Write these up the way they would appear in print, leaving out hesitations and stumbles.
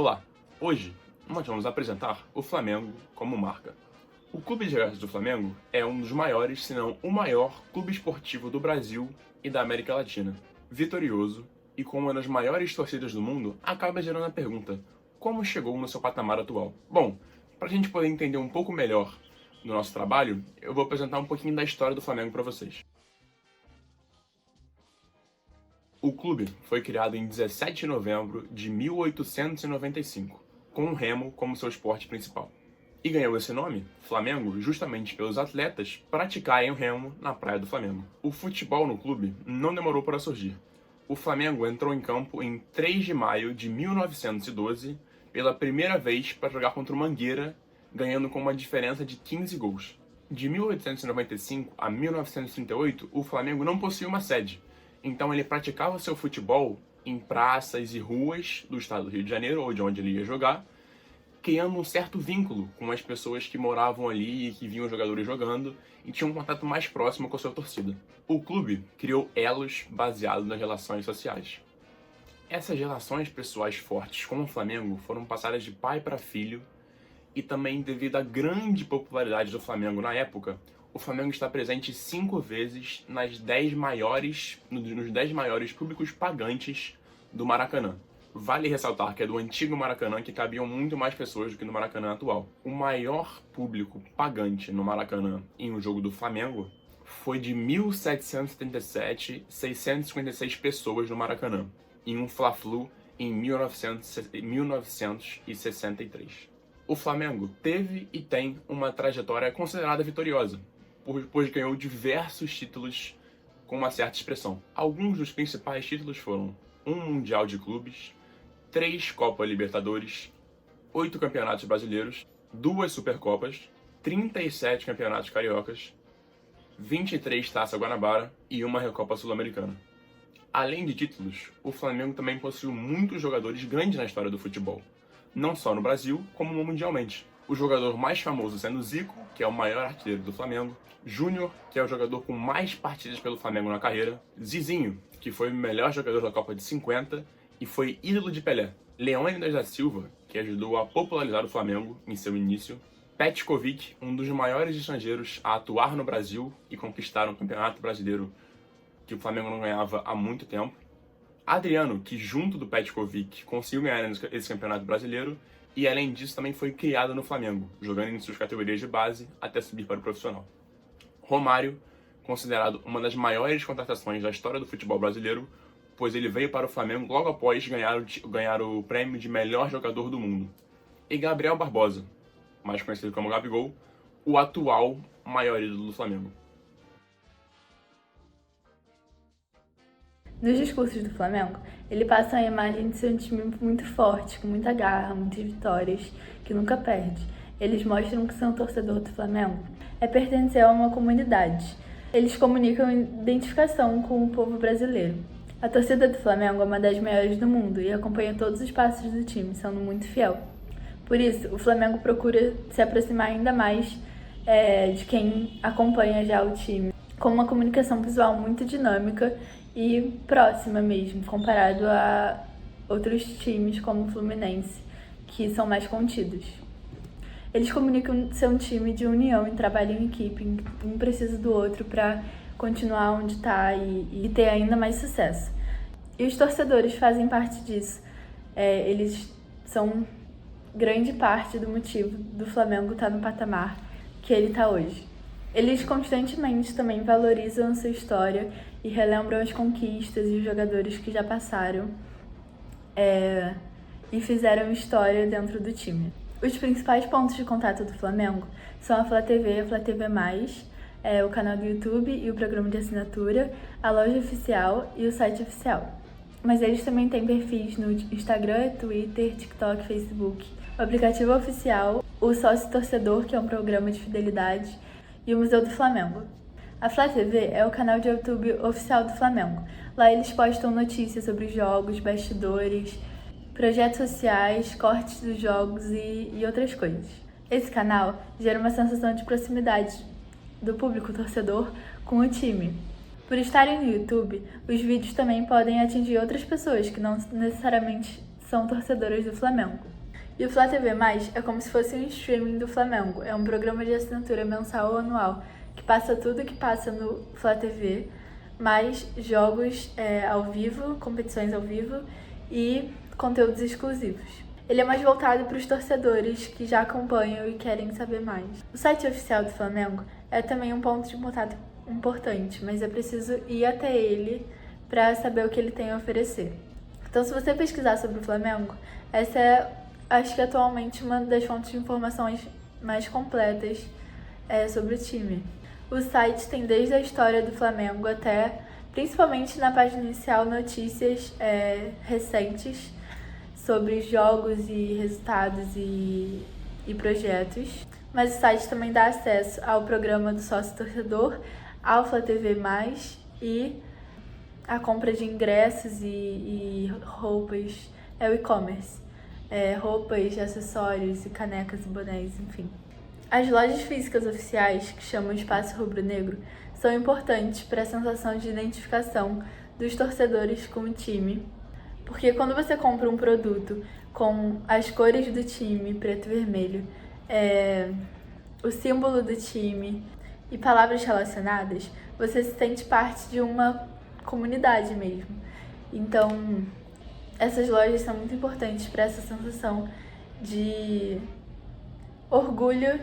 Olá, hoje nós vamos apresentar o Flamengo como marca. O Clube de Regatas do Flamengo é um dos maiores, se não o maior, clube esportivo do Brasil e da América Latina. Vitorioso e com uma das maiores torcidas do mundo, acaba gerando a pergunta: como chegou no seu patamar atual? Bom, para a gente poder entender um pouco melhor do nosso trabalho, eu vou apresentar um pouquinho da história do Flamengo para vocês. O clube foi criado em 17 de novembro de 1895, com o remo como seu esporte principal. E ganhou esse nome, Flamengo, justamente pelos atletas praticarem o remo na Praia do Flamengo. O futebol no clube não demorou para surgir. O Flamengo entrou em campo em 3 de maio de 1912, pela primeira vez para jogar contra o Mangueira, ganhando com uma diferença de 15 gols. De 1895 a 1938, o Flamengo não possuía uma sede, então ele praticava seu futebol em praças e ruas do estado do Rio de Janeiro, ou de onde ele ia jogar, criando um certo vínculo com as pessoas que moravam ali e que viam os jogadores jogando e tinham um contato mais próximo com a sua torcida. O clube criou elos baseados nas relações sociais. Essas relações pessoais fortes com o Flamengo foram passadas de pai para filho e também devido à grande popularidade do Flamengo na época, o Flamengo está presente 5 vezes nos 10 maiores públicos pagantes do Maracanã. Vale ressaltar que é do antigo Maracanã, que cabiam muito mais pessoas do que no Maracanã atual. O maior público pagante no Maracanã em um jogo do Flamengo foi de 1.777, 656 pessoas no Maracanã, em um Fla-Flu em 1963. O Flamengo teve e tem uma trajetória considerada vitoriosa, pois ganhou diversos títulos com uma certa expressão. Alguns dos principais títulos foram um Mundial de Clubes, 3 Copa Libertadores, 8 Campeonatos Brasileiros, 2 Supercopas, 37 Campeonatos Cariocas, 23 Taça Guanabara e uma Recopa Sul-Americana. Além de títulos, o Flamengo também possuiu muitos jogadores grandes na história do futebol, não só no Brasil, como mundialmente. O jogador mais famoso sendo Zico, que é o maior artilheiro do Flamengo, Júnior, que é o jogador com mais partidas pelo Flamengo na carreira, Zizinho, que foi o melhor jogador da Copa de 50 e foi ídolo de Pelé, Leônidas da Silva, que ajudou a popularizar o Flamengo em seu início, Petkovic, um dos maiores estrangeiros a atuar no Brasil e conquistar um campeonato brasileiro que o Flamengo não ganhava há muito tempo, Adriano, que junto do Petkovic conseguiu ganhar esse campeonato brasileiro e além disso também foi criado no Flamengo, jogando em suas categorias de base até subir para o profissional. Romário, considerado uma das maiores contratações da história do futebol brasileiro, pois ele veio para o Flamengo logo após ganhar o prêmio de melhor jogador do mundo. E Gabriel Barbosa, mais conhecido como Gabigol, o atual maior ídolo do Flamengo. Nos discursos do Flamengo, ele passa a imagem de ser um time muito forte, com muita garra, muitas vitórias, que nunca perde. Eles mostram que ser um torcedor do Flamengo é pertencer a uma comunidade. Eles comunicam identificação com o povo brasileiro. A torcida do Flamengo é uma das maiores do mundo e acompanha todos os passos do time, sendo muito fiel. Por isso, o Flamengo procura se aproximar ainda mais de quem acompanha já o time, com uma comunicação visual muito dinâmica e próxima mesmo, comparado a outros times como o Fluminense, que são mais contidos. Eles comunicam ser um time de união e trabalho em equipe, um precisa do outro para continuar onde está e ter ainda mais sucesso. E os torcedores fazem parte disso. Eles são grande parte do motivo do Flamengo estar no patamar que ele está hoje. Eles constantemente também valorizam a sua história e relembram as conquistas e os jogadores que já passaram e fizeram história dentro do time. Os principais pontos de contato do Flamengo são a Flá TV, a Flá TV+, o canal do YouTube e o programa de assinatura, a loja oficial e o site oficial. Mas eles também têm perfis no Instagram, Twitter, TikTok, Facebook, o aplicativo oficial, o Sócio Torcedor, que é um programa de fidelidade, e o Museu do Flamengo. A Flá TV é o canal de YouTube oficial do Flamengo. Lá eles postam notícias sobre os jogos, bastidores, projetos sociais, cortes dos jogos e outras coisas. Esse canal gera uma sensação de proximidade do público torcedor com o time. Por estarem no YouTube, os vídeos também podem atingir outras pessoas que não necessariamente são torcedoras do Flamengo. E o Flá TV+, é como se fosse um streaming do Flamengo. É um programa de assinatura mensal ou anual que passa tudo que passa no Flá TV, mais jogos ao vivo, competições ao vivo e conteúdos exclusivos. Ele é mais voltado para os torcedores que já acompanham e querem saber mais. O site oficial do Flamengo é também um ponto de contato importante, mas é preciso ir até ele para saber o que ele tem a oferecer. Então, se você pesquisar sobre o Flamengo, essa é, acho que atualmente, uma das fontes de informações mais completas sobre o time. O site tem desde a história do Flamengo até, principalmente na página inicial, notícias recentes sobre jogos e resultados e projetos. Mas o site também dá acesso ao programa do sócio-torcedor, ao Flá TV+, e a compra de ingressos e roupas, o e-commerce, roupas, acessórios e canecas e bonés, enfim. As lojas físicas oficiais, que chamam Espaço Rubro-Negro, são importantes para a sensação de identificação dos torcedores com o time, porque quando você compra um produto com as cores do time, preto e vermelho, o símbolo do time e palavras relacionadas, você se sente parte de uma comunidade mesmo. Então, essas lojas são muito importantes para essa sensação de orgulho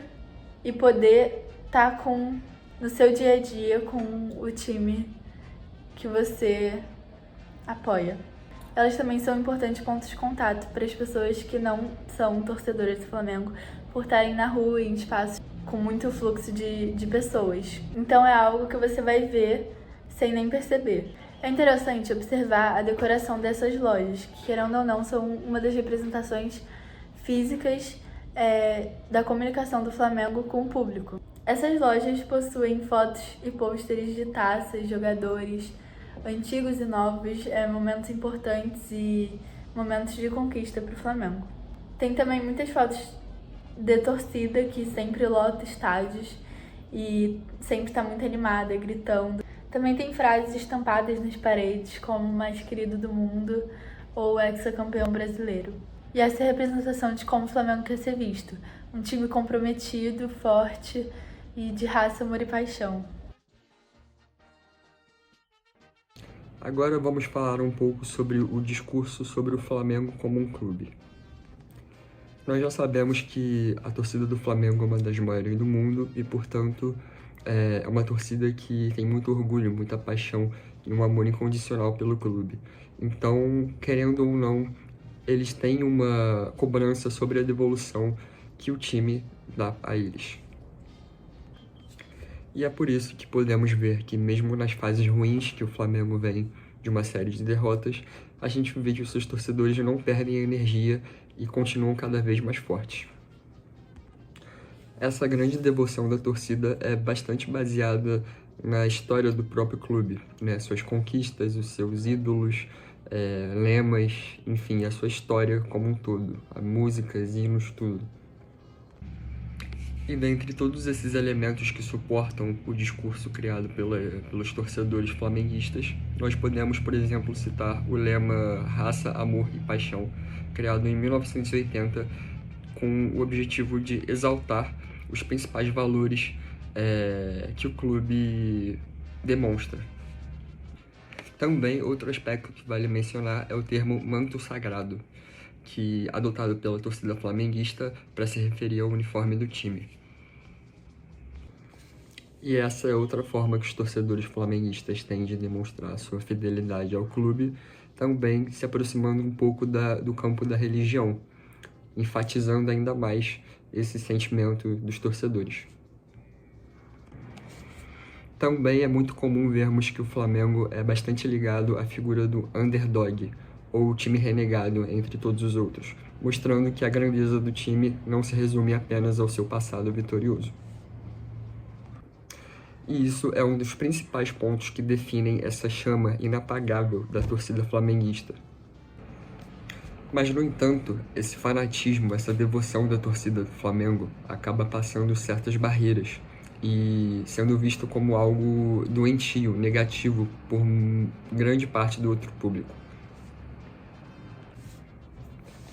e poder estar no seu dia a dia com o time que você apoia. Elas também são importantes pontos de contato para as pessoas que não são torcedoras do Flamengo, por estarem na rua em espaços com muito fluxo de pessoas. Então é algo que você vai ver sem nem perceber. É interessante observar a decoração dessas lojas, que, querendo ou não, são uma das representações físicas da comunicação do Flamengo com o público. Essas lojas possuem fotos e pôsteres de taças, jogadores, antigos e novos, momentos importantes e momentos de conquista para o Flamengo. Tem também muitas fotos de torcida que sempre lota estádios e sempre está muito animada, gritando. Também tem frases estampadas nas paredes, como o mais querido do mundo ou hexacampeão brasileiro. E essa é a representação de como o Flamengo quer ser visto. Um time comprometido, forte e de raça, amor e paixão. Agora vamos falar um pouco sobre o discurso sobre o Flamengo como um clube. Nós já sabemos que a torcida do Flamengo é uma das maiores do mundo e, portanto, é uma torcida que tem muito orgulho, muita paixão e um amor incondicional pelo clube. Então, querendo ou não, eles têm uma cobrança sobre a devolução que o time dá a eles. E é por isso que podemos ver que mesmo nas fases ruins que o Flamengo vem de uma série de derrotas, a gente vê que os seus torcedores não perdem a energia e continuam cada vez mais fortes. Essa grande devoção da torcida é bastante baseada na história do próprio clube, né? Suas conquistas, os seus ídolos, lemas, enfim, a sua história como um todo, músicas, hinos, tudo. E dentre todos esses elementos que suportam o discurso criado pelos torcedores flamenguistas, nós podemos, por exemplo, citar o lema Raça, Amor e Paixão, criado em 1980, com o objetivo de exaltar os principais valores que o clube demonstra. Também, outro aspecto que vale mencionar é o termo manto sagrado, que adotado pela torcida flamenguista para se referir ao uniforme do time. E essa é outra forma que os torcedores flamenguistas têm de demonstrar sua fidelidade ao clube, também se aproximando um pouco do campo da religião, enfatizando ainda mais esse sentimento dos torcedores. Também é muito comum vermos que o Flamengo é bastante ligado à figura do underdog, ou time renegado entre todos os outros, mostrando que a grandeza do time não se resume apenas ao seu passado vitorioso. E isso é um dos principais pontos que definem essa chama inapagável da torcida flamenguista. Mas, no entanto, esse fanatismo, essa devoção da torcida do Flamengo acaba passando certas barreiras e sendo visto como algo doentio, negativo por grande parte do outro público.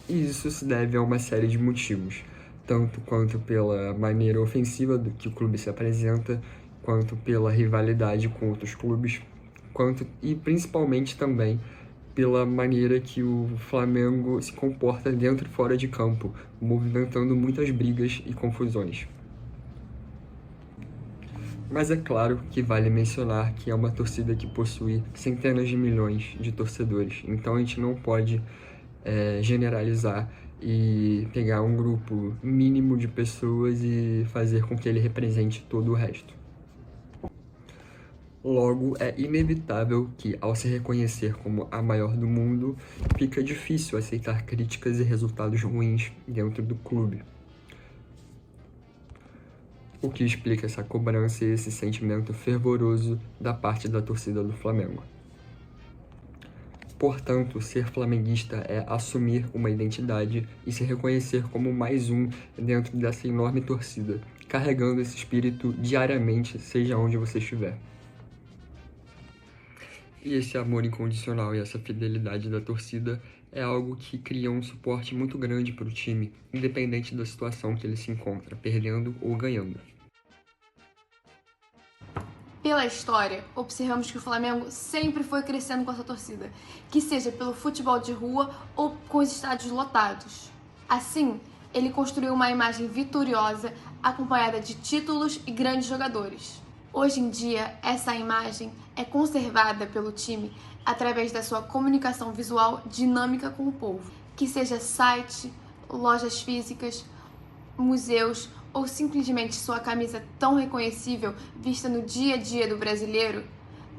E isso se deve a uma série de motivos, tanto quanto pela maneira ofensiva do que o clube se apresenta, quanto pela rivalidade com outros clubes, e principalmente também pela maneira que o Flamengo se comporta dentro e fora de campo, movimentando muitas brigas e confusões. Mas é claro que vale mencionar que é uma torcida que possui centenas de milhões de torcedores, então a gente não pode generalizar e pegar um grupo mínimo de pessoas e fazer com que ele represente todo o resto. Logo, é inevitável que, ao se reconhecer como a maior do mundo, fica difícil aceitar críticas e resultados ruins dentro do clube. O que explica essa cobrança e esse sentimento fervoroso da parte da torcida do Flamengo. Portanto, ser flamenguista é assumir uma identidade e se reconhecer como mais um dentro dessa enorme torcida, carregando esse espírito diariamente, seja onde você estiver. E esse amor incondicional e essa fidelidade da torcida é algo que cria um suporte muito grande para o time, independente da situação que ele se encontra, perdendo ou ganhando. Pela história, observamos que o Flamengo sempre foi crescendo com essa torcida, que seja pelo futebol de rua ou com os estádios lotados. Assim, ele construiu uma imagem vitoriosa, acompanhada de títulos e grandes jogadores. Hoje em dia, essa imagem é conservada pelo time através da sua comunicação visual dinâmica com o povo, que seja site, lojas físicas, museus ou simplesmente sua camisa tão reconhecível vista no dia a dia do brasileiro,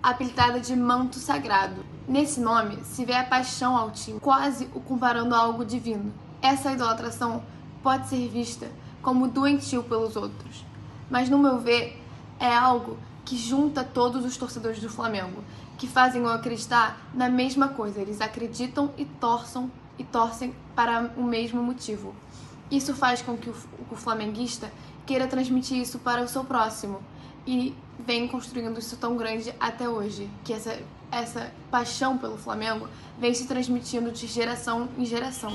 apelidada de manto sagrado. Nesse nome se vê a paixão ao time, quase o comparando a algo divino. Essa idolatração pode ser vista como doentio pelos outros, mas no meu ver é algo que junta todos os torcedores do Flamengo, que fazem eu acreditar na mesma coisa. Eles acreditam e torcem para o mesmo motivo. Isso faz com que o flamenguista queira transmitir isso para o seu próximo e vem construindo isso tão grande até hoje, que essa paixão pelo Flamengo vem se transmitindo de geração em geração.